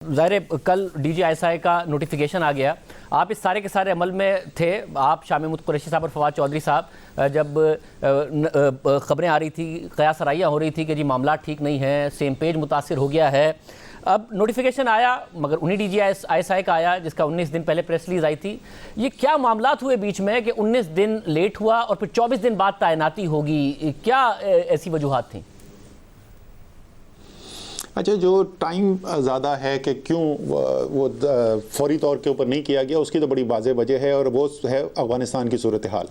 ज़ाहिर कल DGISI का नोटिफिकेशन आ गया। आप इस सारे के सारे अमल में थे। आप शाह महमूद कुरैशी साहब और फवाद चौधरी साहब, जब खबरें आ रही थी, क़यास आराइयाँ हो रही थी कि जी मामला ठीक नहीं है, सेम पेज मुतासिर हो गया है। अब नोटिफिकेशन आया, मगर उन्हीं DGISI का आया जिसका 19 दिन पहले प्रेस रिलीज आई थी। ये क्या मामलात हुए बीच में कि 19 दिन लेट हुआ और फिर 24 दिन बाद तैनाती होगी? क्या ऐसी वजूहात थी? अच्छा, जो टाइम ज़्यादा है कि क्यों वो फौरी तौर के ऊपर नहीं किया गया, उसकी तो बड़ी वाज़ेह वजह है और वो है अफ़गानिस्तान की सूरत हाल।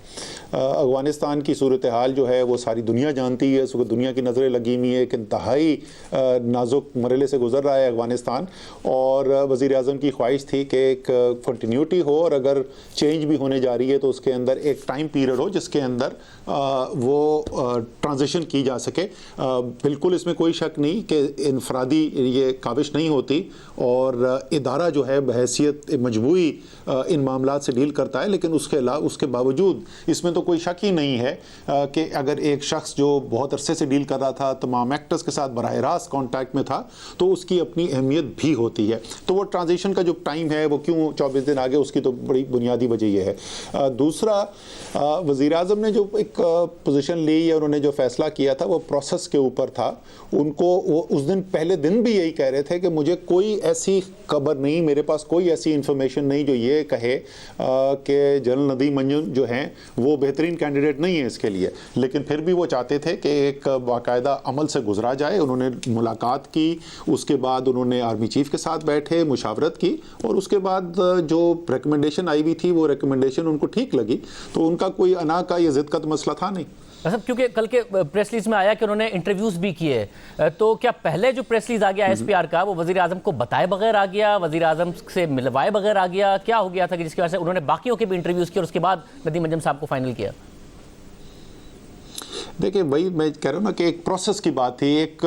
अफ़गानिस्तान की सूरत हाल जो है वो सारी दुनिया जानती है, उसको दुनिया की नज़रें लगी हुई है। एक इंतहाई नाजुक मरहले से गुजर रहा है अफ़गानिस्तान, और वज़ीर आज़म की ख्वाहिश थी कि एक कंटिन्यूटी हो और अगर चेंज भी होने जा रही है तो उसके अंदर एक टाइम पीरियड हो जिसके अंदर वो ट्रांजिशन की जा सके। बिल्कुल इसमें कोई शक नहीं कि इनफरादी ये काविश नहीं होती और इदारा जो है बहैसियत मजबूरी इन मामलात से डील करता है, लेकिन उसके बावजूद इसमें तो कोई शक ही नहीं है कि अगर एक शख्स जो बहुत अरसे से डील कर रहा था, तमाम एक्टर्स के साथ बराह रास्त कॉन्टैक्ट में था, तो उसकी अपनी अहमियत भी होती है। तो वो ट्रांजिशन का जो टाइम है वो क्यों 24 दिन आगे, उसकी तो बड़ी बुनियादी वजह ये है। दूसरा, वज़ीर आज़म ने जो एक पोजीशन ली या उन्होंने जो फैसला किया था वो प्रोसेस के ऊपर था। उनको वो उस दिन पहले दिन भी यही कह रहे थे कि मुझे कोई ऐसी खबर नहीं, मेरे पास कोई ऐसी इंफॉर्मेशन नहीं जो ये कहे कि जनरल नदीम मंजूर जो हैं वो बेहतरीन कैंडिडेट नहीं है इसके लिए। लेकिन फिर भी वो चाहते थे कि एक बाकायदा अमल से गुजरा जाए। उन्होंने मुलाकात की, उसके बाद उन्होंने आर्मी चीफ के साथ बैठे, मुशावरत की, और उसके बाद जो रिकमेंडेशन आई हुई थी वो रिकमेंडेशन उनको ठीक लगी। तो उनका कोई अना का या ज़िद का तो मसला था नहीं। मतलब क्योंकि कल के प्रेस रिलीज में आया कि उन्होंने इंटरव्यूज़ भी किए, तो क्या पहले जो प्रेस रिलीज आ गया SPR का वो वज़ीर आज़म को बताए बगैर आ गया, वज़ीर आज़म से मिलवाए बगैर आ गया? क्या हो गया था कि जिसकी वजह से उन्होंने बाकियों के भी इंटरव्यूज़ किए और उसके बाद नदीम अंजम साहब को फाइनल किया? देखिए, वही मैं कह रहा हूँ ना कि एक प्रोसेस की बात थी, एक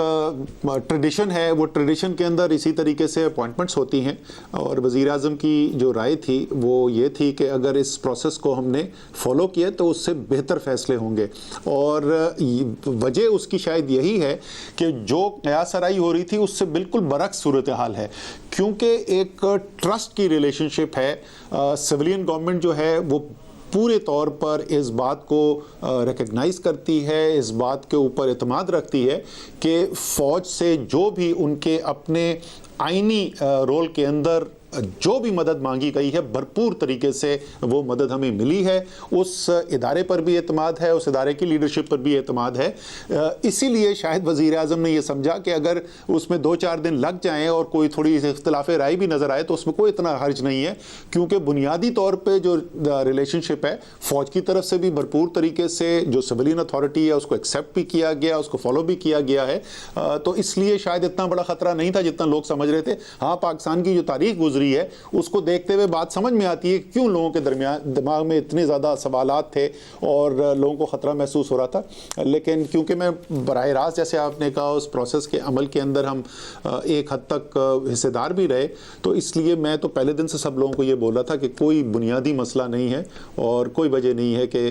ट्रेडिशन है, वो ट्रेडिशन के अंदर इसी तरीके से अपॉइंटमेंट्स होती हैं। और वज़ीर आज़म की जो राय थी वो ये थी कि अगर इस प्रोसेस को हमने फॉलो किया तो उससे बेहतर फ़ैसले होंगे। और वजह उसकी शायद यही है कि जो क़यास आराई हो रही थी उससे बिल्कुल बरक्स सूरत हाल है, क्योंकि एक ट्रस्ट की रिलेशनशिप है। सिविलियन गवर्नमेंट जो है वो पूरे तौर पर इस बात को रिकग्नाइज़ करती है, इस बात के ऊपर एतमाद रखती है कि फ़ौज से जो भी उनके अपने आईनी रोल के अंदर जो भी मदद मांगी गई है भरपूर तरीके से वो मदद हमें मिली है। उस इदारे पर भी एतमाद है, उस इदारे की लीडरशिप पर भी एतमाद है। इसीलिए शायद वज़ीर आज़म ने यह समझा कि अगर उसमें 2-4 दिन लग जाएं और कोई थोड़ी इख्तिलाफ़ राय भी नज़र आए तो उसमें कोई इतना हर्ज नहीं है, क्योंकि बुनियादी तौर पर जो रिलेशनशिप है फ़ौज की तरफ से भी भरपूर तरीके से जो सिविलियन अथॉरिटी है उसको एक्सेप्ट भी किया गया, उसको फॉलो भी किया गया है। तो इसलिए शायद इतना बड़ा ख़तरा नहीं था जितना लोग समझ रहे थे। हाँ, पाकिस्तान की जो तारीख गुजरी है उसको देखते हुए बात समझ में आती है क्यों लोगों के दरमियान दिमाग में इतने ज़्यादा सवालात थे और लोगों को ख़तरा महसूस हो रहा था। लेकिन क्योंकि मैं बराह रास्त, जैसे आपने कहा, उस प्रोसेस के अमल के अंदर हम एक हद तक हिस्सेदार भी रहे, तो इसलिए मैं तो पहले दिन से सब लोगों को ये बोला था कि कोई बुनियादी मसला नहीं है और कोई वजह नहीं है कि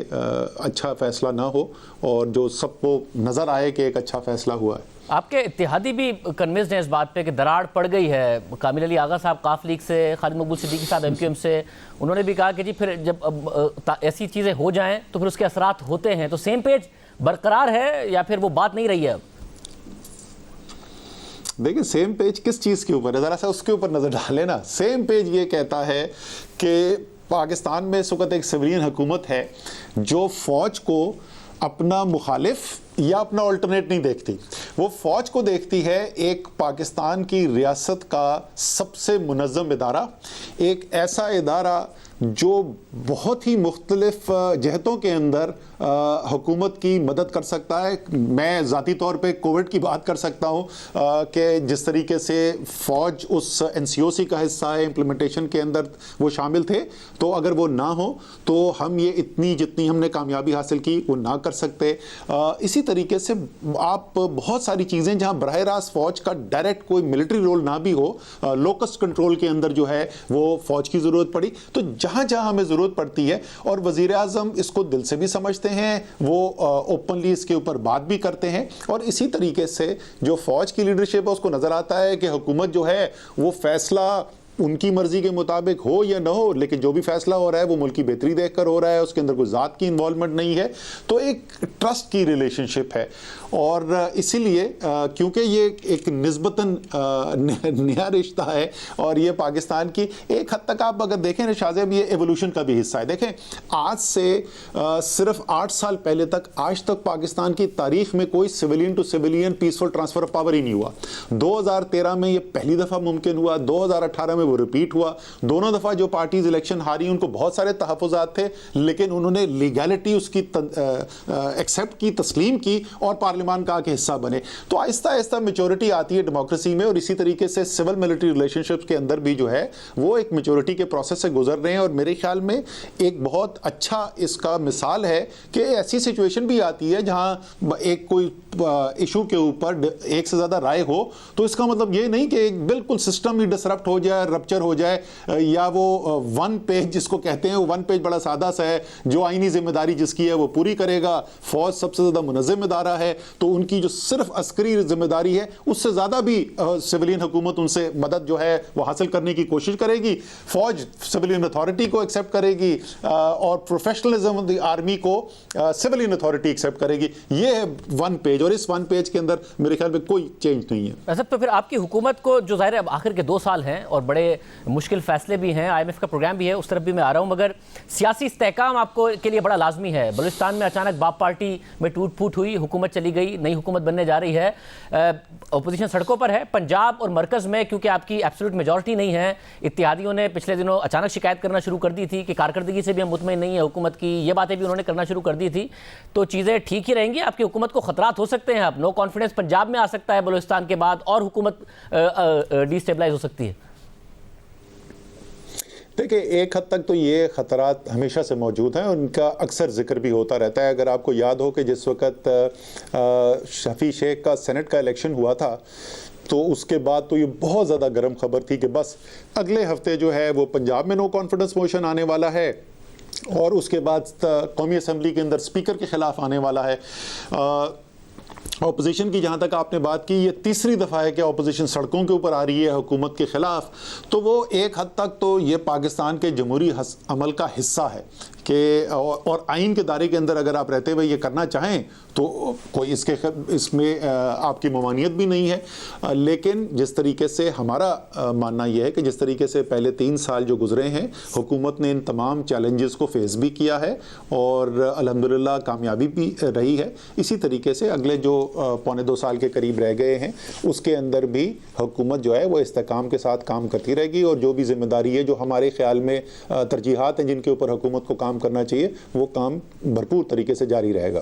अच्छा फ़ैसला ना हो, और जो सबको नज़र आए कि एक अच्छा फ़ैसला हुआ है। आपके इत्तेहादी भी कन्विंस्ड हैं इस बात पे कि दरार पड़ गई है? कामिल अली आगा साहब काफ लीग से, खालिद मकबूल सिद्दीकी साहब MQM से, उन्होंने भी कहा कि जी फिर जब ऐसी चीज़ें हो जाएं तो फिर उसके असरात होते हैं। तो सेम पेज बरकरार है या फिर वो बात नहीं रही है अब? देखिए, सेम पेज किस चीज़ के ऊपर है, ज़रा सा उसके ऊपर नज़र डालें ना। सेम पेज ये कहता है कि पाकिस्तान में इस वक्त एक सिविलियन हुकूमत है जो फ़ौज को अपना मुखालिफ या अपना अल्टरनेट नहीं देखती। वो फ़ौज को देखती है एक पाकिस्तान की रियासत का सबसे मुनज़्ज़म इदारा, एक ऐसा इदारा जो बहुत ही मुख्तलिफ जहतों के अंदर हुकूमत की मदद कर सकता है। मैं ज़ाती तौर पे कोविड की बात कर सकता हूँ कि जिस तरीके से फ़ौज उस NCOC का हिस्सा है, इम्प्लीमेंटेशन के अंदर वो शामिल थे, तो अगर वो ना हो तो हम ये इतनी जितनी हमने कामयाबी हासिल की वो ना कर सकते। इसी तरीके से आप बहुत सारी चीज़ें जहाँ बराह रास्त फ़ौज का डायरेक्ट कोई मिलिट्री रोल ना भी हो, लोकस कंट्रोल के अंदर जो है वो फ़ौज की ज़रूरत पड़ी। तो जहां जहां हमें ज़रूरत पड़ती है, और वज़ीर आज़म इसको दिल से भी समझते हैं, वो ओपनली इसके ऊपर बात भी करते हैं। और इसी तरीके से जो फ़ौज की लीडरशिप है उसको नज़र आता है कि हुकूमत जो है वो फ़ैसला उनकी मर्जी के मुताबिक हो या ना हो, लेकिन जो भी फैसला हो रहा है वो मुल्क की बेहतरी देखकर हो रहा है, उसके अंदर कोई ज़ात की इन्वॉल्वमेंट नहीं है। तो एक ट्रस्ट की रिलेशनशिप है, और इसीलिए क्योंकि ये एक निस्बतन नया रिश्ता है, और ये पाकिस्तान की एक हद तक आप अगर देखें ना शाहज़ेब, ये एवोल्यूशन का भी हिस्सा है। देखें, आज से सिर्फ 8 साल पहले तक, आज तक पाकिस्तान की तारीख में कोई civilian to civilian peaceful transfer of power ही नहीं हुआ। 2013 में ये पहली दफ़ा मुमकिन हुआ, 2018 में वो रिपीट हुआ। दोनों दफ़ा जो पार्टीज इलेक्शन हारी उनको बहुत सारे तहफ़्फ़ुज़ात थे, लेकिन उन्होंने लीगैलिटी उसकी एक्सेप्ट की, तस्लीम की, और पार्लियामान का के हिस्सा बने। तो आहिस्ता आहिस्ता मेचोरिटी आती है डेमोक्रेसी में, और इसी तरीके से सिविल मिलिट्री रिलेशनशिप्स के अंदर भी जो है वो एक मेचोरिटी के प्रोसेस से गुजर रहे हैं। और मेरे ख्याल में एक बहुत अच्छा इसका मिसाल है कि ऐसी सिचुएशन भी आती है जहां एक कोई इशू के ऊपर एक से ज़्यादा राय हो, तो इसका मतलब ये नहीं कि एक बिल्कुल सिस्टम ही डिसरप्ट हो जाए, रप्चर हो जाए, या वो वन पेज जिसको कहते हैं, वो वन पेज बड़ा सादा सा है, जो आईनी जिम्मेदारी जिसकी है वो पूरी करेगा। फौज सबसे ज़्यादा मुनज़्ज़म इदारा है, तो उनकी जो सिर्फ अस्करी जिम्मेदारी है, उससे ज़्यादा भी सिविलियन हुकूमत उनसे मदद जो है वो हासिल करने की कोशिश करेगी। फौज सिविलियन अथॉरिटी को एक्सेप्ट करेगी, और प्रोफेशनलिज्म आर्मी को सिविलियन अथॉरिटी एक्सेप्ट करेगी। ये है वन पेज, और इस वन पेज के अंदर मेरे ख्याल में कोई चेंज नहीं है। ऐसा तो फिर आपकी हुकूमत को, जो ज़ाहिर है आखिर के 2 साल हैं और बड़े मुश्किल फैसले भी हैं, IMF का प्रोग्राम भी है, उस तरफ भी मैं आ रहा हूँ, मगर सियासी इस्तेहकाम आपको के लिए बड़ा लाजमी है। बलूचिस्तान में अचानक बाप पार्टी में टूट फूट हुई, हुकूमत चली गई, नई हुकूमत बनने जा रही है, अपोजिशन सड़कों पर है। पंजाब और मरकज़ में क्योंकि आपकी एब्सोल्यूट मेजॉरिटी नहीं है, इत्तेहादियों ने पिछले दिनों अचानक शिकायत करना शुरू कर दी थी कि कारकर्दगी से भी हम मुतमईन नहीं है हुकूमत की, ये बातें भी उन्होंने करना शुरू कर दी थी। तो चीज़ें ठीक ही रहेंगी? आपकी हुकूमत को खतरात हो सकते हैं? अब नो कॉन्फिडेंस पंजाब में आ सकता है बलूचिस्तान के बाद, और हुकूमत डिस्टेबलाइज हो सकती है। देखिए, एक हद तक तो ये ख़तरात हमेशा से मौजूद हैं, उनका अक्सर जिक्र भी होता रहता है। अगर आपको याद हो कि जिस वक्त शफी शेख का सेनेट का इलेक्शन हुआ था, तो उसके बाद तो ये बहुत ज़्यादा गर्म खबर थी कि बस अगले हफ्ते जो है वो पंजाब में नो कॉन्फिडेंस मोशन आने वाला है, और उसके बाद कौमी असम्बली के अंदर स्पीकर के ख़िलाफ़ आने वाला है। ऑपोजिशन की जहाँ तक आपने बात की, ये तीसरी दफ़ा है कि ऑपोजिशन सड़कों के ऊपर आ रही है हुकूमत के ख़िलाफ़। तो वो एक हद तक तो ये पाकिस्तान के जमहूरी अमल का हिस्सा है कि, और आइन के दायरे के अंदर अगर आप रहते हुए ये करना चाहें तो कोई इसमें आपकी ममानियत भी नहीं है। लेकिन जिस तरीके से हमारा मानना यह है कि जिस तरीके से पहले 3 साल जो गुजरे हैं, हुकूमत ने इन तमाम चैलेंजेस को फेस भी किया है, और अल्हम्दुलिल्लाह कामयाबी भी रही है। इसी तरीके से अगले जो पौने 2 साल के करीब रह गए हैं, उसके अंदर भी हुकूमत जो है वो इस्तेकाम के साथ काम करती रहेगी, और जो भी जिम्मेदारी है, जो हमारे ख्याल में तरजीहात हैं जिनके ऊपर हुकूमत को काम करना चाहिए, वो काम भरपूर तरीके से जारी रहेगा।